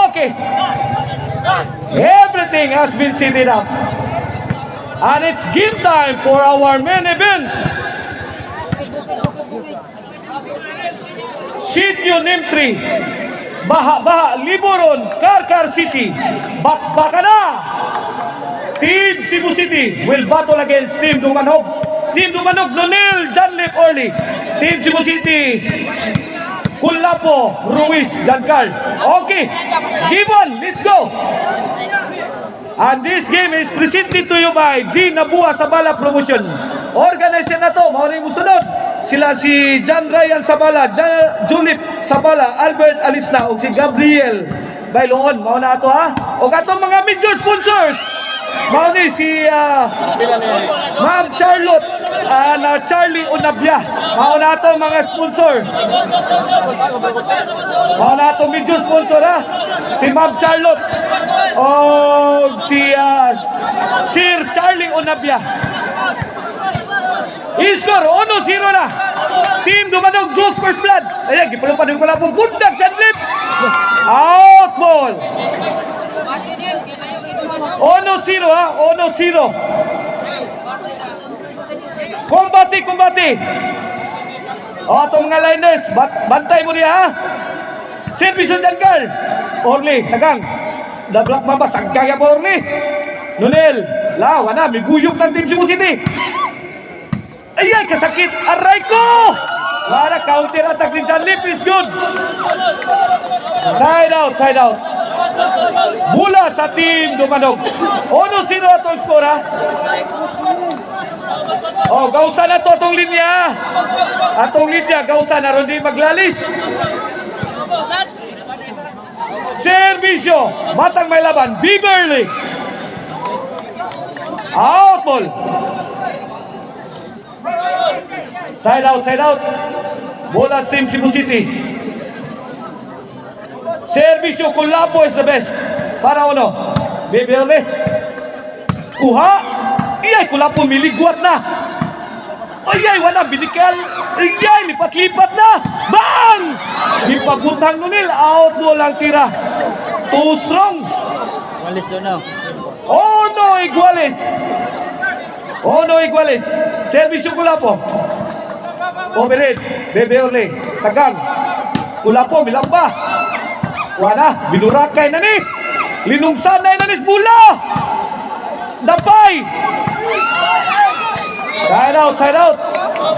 Okay. Everything has been seated up. And it's game time for our main event. Sitio Nimtri, Baha, Liboron, Karkar City, Bakbakana. Team Cebu City will battle against Team Dumanog. Team Dumanog, Nonil, Janlip, Orly. Team Cebu City, Kulapo, Ruiz, Jancal. Okay, game on, let's go. And this game is presented to you by G. Nabua Sabala Promotion. Organizer na to, maraming musunod. Sila si John Ryan Sabala, Julip Sabala, Albert Alisna, o si Gabriel Bailoon. Mauna ato ha. O katong mga major sponsors. Mauna si Ma'am Charlotte na Charlie Unabia. Mauna ato mga sponsor. Mauna ato major sponsor ha. Si Ma'am Charlotte o si Sir Charlie Unabia. Iskor, 1-0 na. Team Dumanog, Goes First Blood. Ayan, gipalupan yung Kulapo. Bundag, Janlip. Out ball. 1-0 ha, 1-0. Kumbati. O, itong mga liners, bantay mo niya ha. Service on Jancal. Orly, sagang. Nablak mama, sagang ya po Orly. Nonel, lawa na, may guyok ng Team Cebu City. Ayan, kasakit. Aray ko! Para counter attack ni Janlip is good. Side out. Mula sa Team Dumanog. 1-0 atong skor ha. Oh, gausa na to atong linya. Gausa na ron di maglalis. Servisyo. Matang may laban. Beverly. Out ball. Side out. Bola sa Team Cebu City. Servisyo Kulapo is the best. Para ano? Bebele. Kuha. Iyay, Kulapo miligwat na. Iyay, wala binikal. Iyay, lipat-lipat na. Bang! Ipagutang nunil. Out mo lang tira. Too strong. Walis doon na. Ono Iguales. Servisyo Kulapo. Overhead. Bebele. Sagang. Kulapo, milamba. Wala, binurakay na ni. Linungsan na ni bola. Dapay. Side out.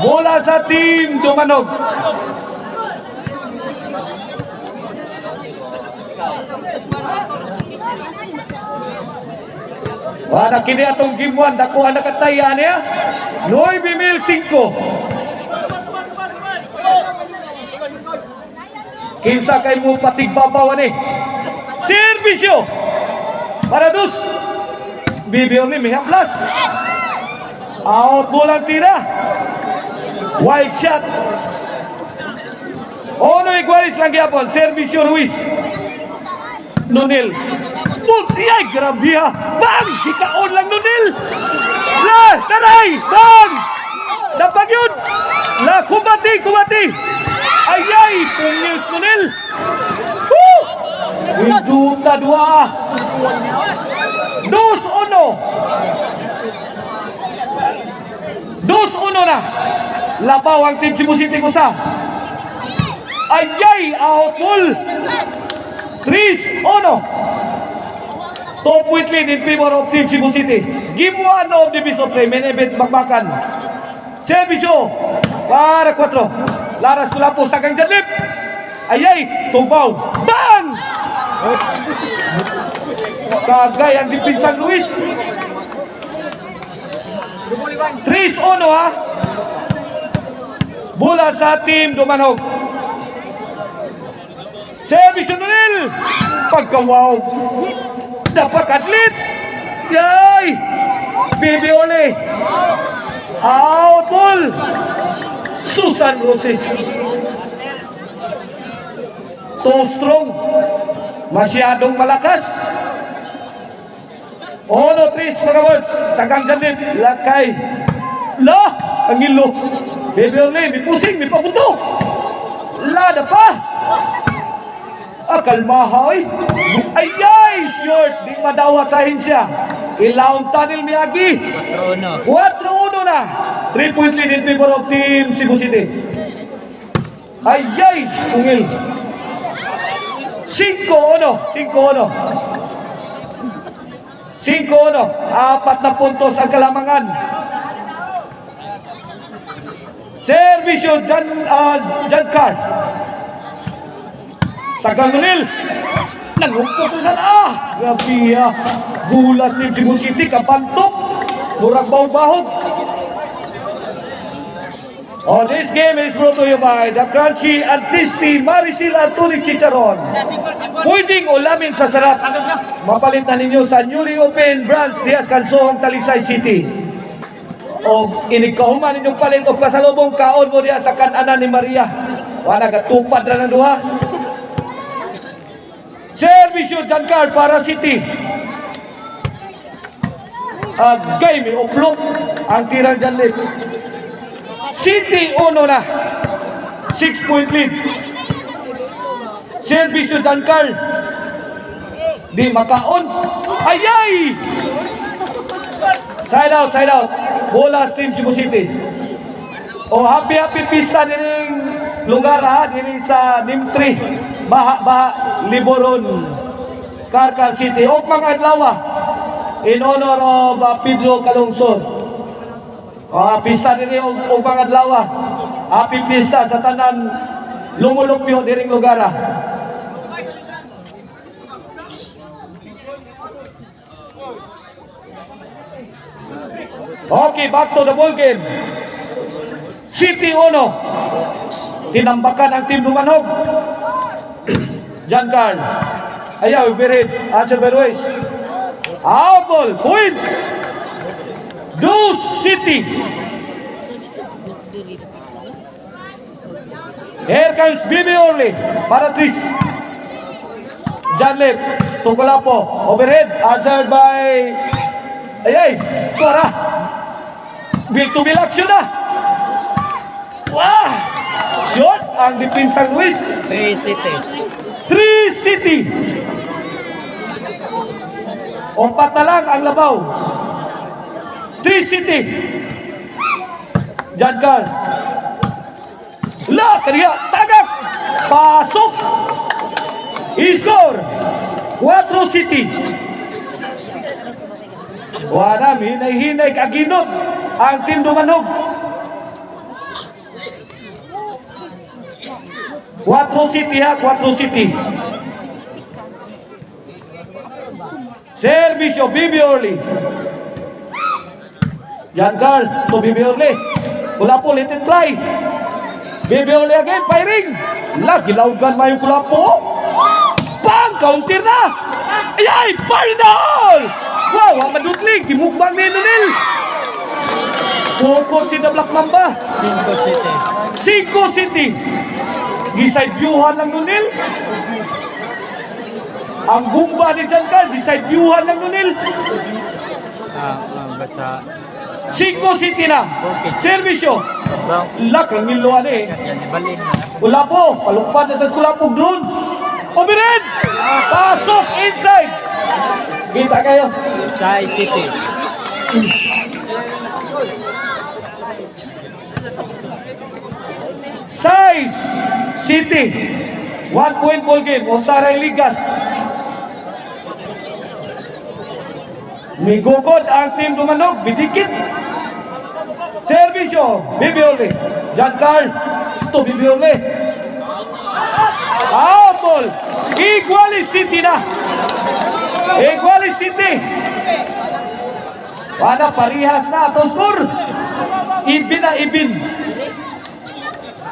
Bola sa Team Dumanog. Wala kini atong game 1 dako ana kataya niya. 9,500. Kinsa kay mo patigbabawan eh. Servisyo. Para dus. Bibio ni may haplas. Out mo lang tira. Wild shot. Ono Iguales lang yapon. Servisyo Ruiz. Nonil. Multi ay grabe ha. Bang! Hikaon lang Nonil. La! Taray! Bang! Napag yun. La! Kumati! Ayay! Pungils Nonil. Woo! Induta 2. 2-1. 2-1 na. Labaw ang Team Cebu City kusa. Ayay! Out ball. 3-1. 2-point lead in favor of Team Cebu City. Game 1 of Division 3. Main event Bakbakan. Servisyo para 4. Laras Kulapo sagang Janlip. Ayay! Tubaw. Bang! Kagay ang depinsang Luis. 3-1 ha. Bola sa Team Dumanog. Servisyo Nonil. Pagkawaw. Dapat atlet. Yay! Bibiole. Out ball. Susan Roses. So strong. Masyadong malakas. Ono 3 mga words. Sagang Janlip. Lakay. La! Ang ilo. Bibiole. May pusing. May pabuto. La na pa. Kalmaha, oy. Ay, short. Di madawat sa siya. Ilaong Tanil Miyagi. 4-1. 4-1 na. 3-point lead in favor of Team Cebu City. Ay, ungil. 5-1. 5-1. 4 na puntos ang kalamangan. Servisyo Jan Card. Sa Gangunil. Nangungkot sa grabe bulas ni Cebu City. Kapantok. Murag bahog-bahog. Oh, this game is brought to you by the Crunchy and Tasty Marisil Antoni Chicharon. Pwedeng ulamin sa sarap. Mapalit na ninyo sa newly open branch Diaz Cansoong, Talisay City. O inikahuman ninyong palit o pasalubong kaon mo diya sa kananan ni Maria. Wala gatupad na ng duha. Servisyo Jankar para City. Game uplok ang tirang Janlit. City 1 na. 6-point lead. Servisyo Jankar. Di makaon. Ayay! Side out. Bola Team Cebu City. O happy pista nining lugar diri sa NIM3. Baha Liboron, Karkar City. O mga adlaw in honor of Pedro Calungsod. Pista diri og mga adlaw. Happy pista sa tanan lumulupyo diring lugar. Okay, back to the ball game. City 1. Tinambakan ang Team Dumanog. Jan Carl. Ayaw, Birit. Answer by Ruiz. Ball. Point. Do City. Here comes Bibi Orly. Para Tris. Jan Lip. Tungkolapo. Overhead. Answered by... Ayay. Tuara. Bil-to-bil action na. Wah! Shot ang depinsang Luis. 3 City. Opat na lang ang labaw. 3 City. Jadgar. Kaniya. Tagak. Pasok. I-score. 4 City. Wala, hinay-hinay kaginot ang Team Dumanog. 4 City 4 City. Servisyo Bibi Orly. Yan Carl to Bibi Orly. Kulapo, let it fly. Bibi Orly again, firing. Lagi laugan mayong Kulapo. Bang! Counter na! Ayay! Final! Wow, ang madutlig. Kimukbang ni Nunil. Pukot si The Black Mamba. 5 City. Giside viewhan ng Nunil. Ang bumba ni Jankal, giside viewhan ng Nunil. Basta 5 City na. Servisyo. Ang niluan Wala po. Palukpan na sa Kulapog doon. Obirin! Pasok inside. Kita kayo. Sai City. Size City. 1-point ball game. Osaray Ligas. Migugod ang Team Dumanog. Bidikit. Servisyo. Bibi Orly. Jan Carl. Ito Bibi Orly. Ball. Iguali City na. Iguali City. Wala parihas na. Ito score. Ibin na ibin.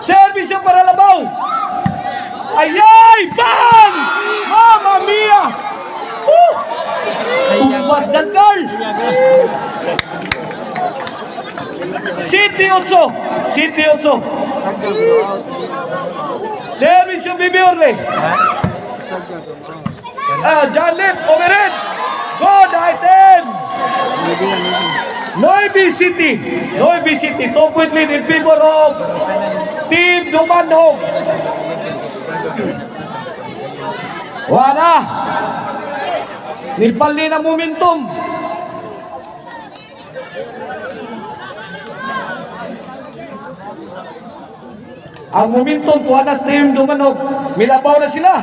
Servisyo para labaw. Ayay! Bang! Mamma mia! Tumbas Jan Carl. City 8. City 8. Servisyo Bibi Orly. Janlit, overhead. Good item. Noibi City. 2-point lead in favor of Team Dumanog. Wala. Nipali na momentum. Ang momentum po na Team Dumanog. Milabaw na sila.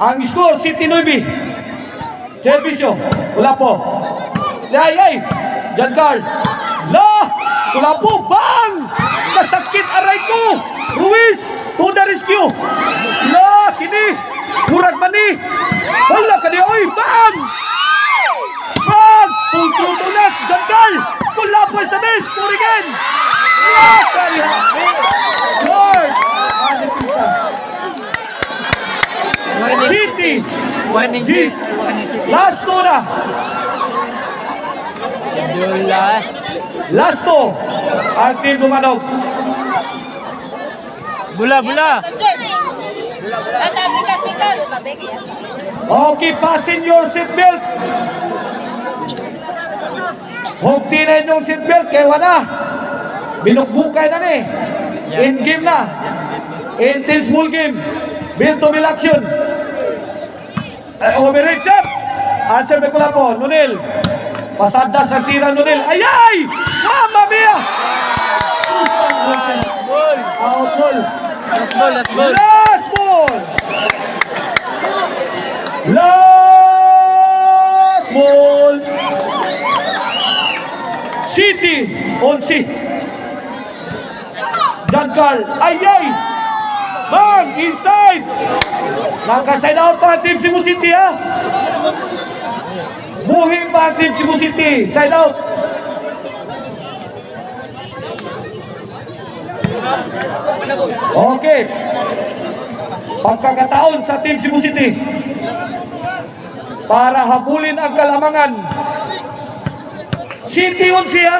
Ang score, City 9. Servisyo. Wala po. Yay! John Carl. La! Wala po. Bang! Kasakit aray ko. Ruiz to the rescue. La! Kini. Murag mani. Wala ka niya. Oy! Bang! Bang! Tutunas. John Carl. Wala po sa base. Score again. La! Kaya. Lord! City! Warning Gis! City. Last two na! Dula. Last two! Ang team Dumanog. Bula. Bikas. Okay, fasten your seatbelt. Hugti na yung seatbelt kaya wala. Binukbukay na ni. In game na. Intense ball game. Build to build action. Overreach up. Answer may kula po. Nunil. Pasada sa tira Nunil. Ayay! Mamma mia! Susan Rosas. Out ball. Let's go. Last ball. Last ball. City on C. John Carl. Ayay! Bang! Inside! Nakaside out pa ang Team Cebu City, ha? Buhin pa ang Team Cebu City. Side out. Okay. Pagkakataon sa Team Cebu City para habulin ang kalamangan. City on siya.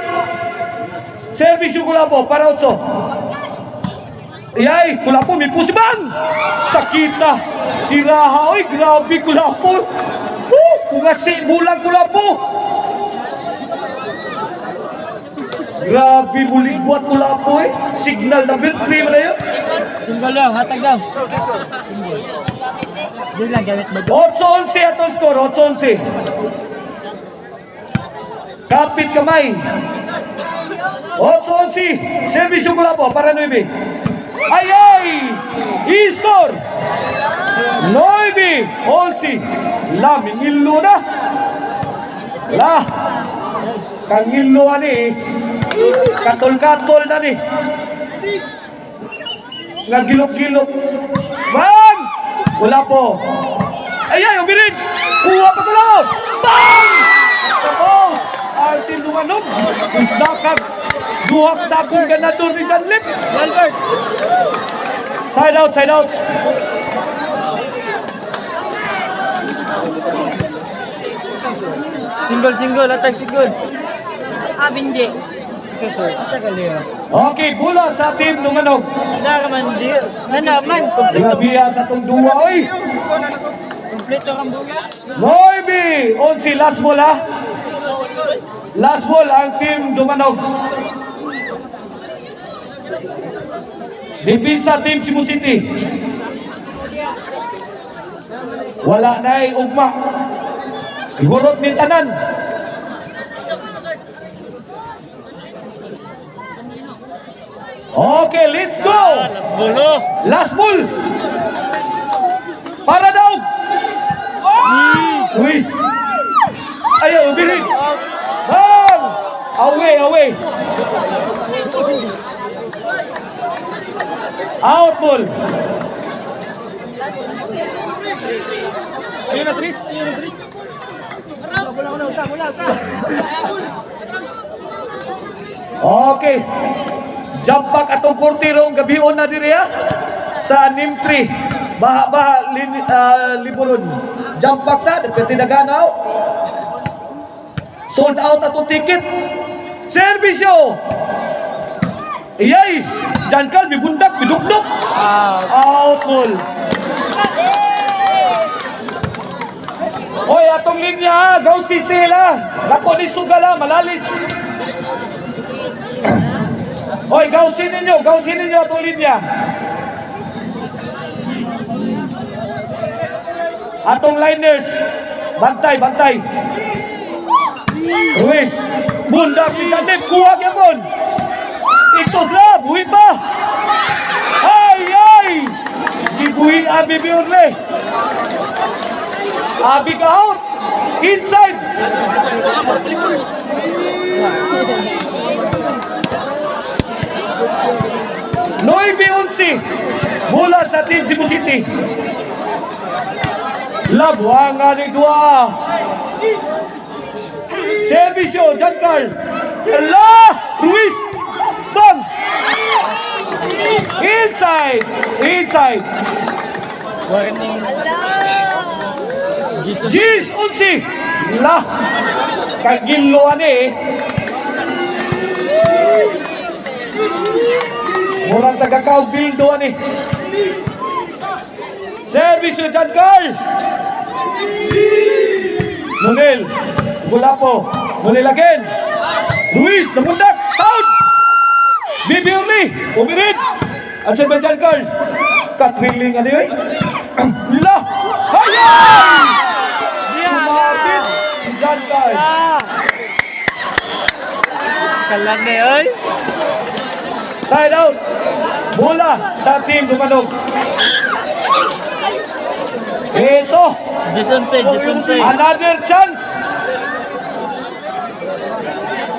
Service yung Kulapo para Otso. Yay, Kulapo, may pusibang! Sakit na! Tiraha, oy, grabe Kulapo! Pungasi, bulang Kulapo! Grabe, buling buat Kulapo eh! Signal na victory mo na yun! Single lang, hatag daw. Dili lang gamit ba? 8-11 atong score, 8-11. Kapit kamay. 8-11. Service yung Kulapo para 9. Ay! I-score! 9-11. La, mingilo na. La. Kangilo ani. Katol-katol na ni. Nagilok-gilok. Bang! Wala po. Ay, umilig! Kuha pa ko lang! Bang! Tapos, ang Team Dumanog. Isdakag. Duhak sa akong ganador ni John Lip. Albert. Side out. Single, attack single. Binje. Asa ka liya? Okay, bola sa Team Dumanog. Asa ka man di. Nanaman, Grabiya sa itong duwa, oy! kompleto kang bula. 9-11, last ball ha. Last ball ang Team Dumanog. Dipin sa Team Cebu City. Wala na ugma. Igurot ni tanan. Okay, let's go. Bolo. Last ball. Para daw. Luis. Ayaw, bilig. Bang! Away. Out ball. Ayun na Tris. Wala. Okay. Jump back atong portirong gabion na diri ha. Sa NIM 3. Baha Libolon. Jump back ta, depende naganaw. Sold out atong ticket. Servisyo. Iyay, John Carl, bibundak, bidukdok. Out ball. Hoy, atong linya ha, go si sila. Lako ni Sugala, malalis. Hoy, gausin ninyo atong linya. Atong liners. Bantay, bantay. Ruiz. Bunda, Pijanip. Kuha niya mon. Itos lang. Buhi pa. Ay, ay. Gibuhin Abi Biorle. Abi ka out. Inside. Noy Bionsi mula sa Team Cebu City. Labuangan ni Dua. Servisyo, Giancarl. Allah! Ruiz! Bang! Inside! Inside! Warning. Jesus. Gis! Unsi! Lah! Kagiloan eh. Murang taga-Kaugbil doon eh. Servisyo, Giancarl! Nunel! Gulapo! Nunel again! Luis! Namundak! Sound! Bibi Uli! Umirid! At si Giancarl! Katriling ano yun? Lah! Hayay! Kumapit! Si Giancarl! Ah! Kalan na yun. Side out! Bola sa Team Dumanog! Ito! Jason say. Another chance!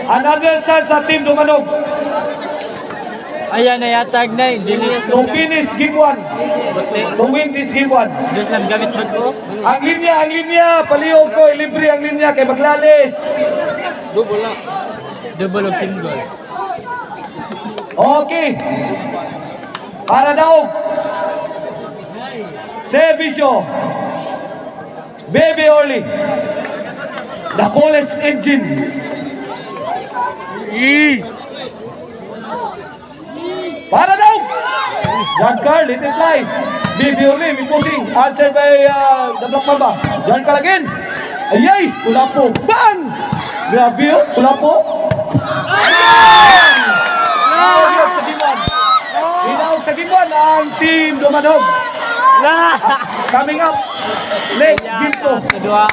Another chance sa Team Dumanog! Ayan na yatag na. Delete. To finish game 1. To win this game 1. Diyos lang gamit mo ko. Ang linya, palihog ko, libre ang linya kay Maglalis. Double of single. Okay. Para daw. Servisyo. Baby Orly. The coolest engine. Para daw. Giancarl, hit it live. Baby Orly, may pusing. Answer by the Black Mamba. Giancarl again. Ayay, Kulapo. Bang! Grabe yun, Kulapo. Hinaw sa giwan. Hinaw sa giwan ang Team Dumanog. La! Coming up, next game to. Kedua.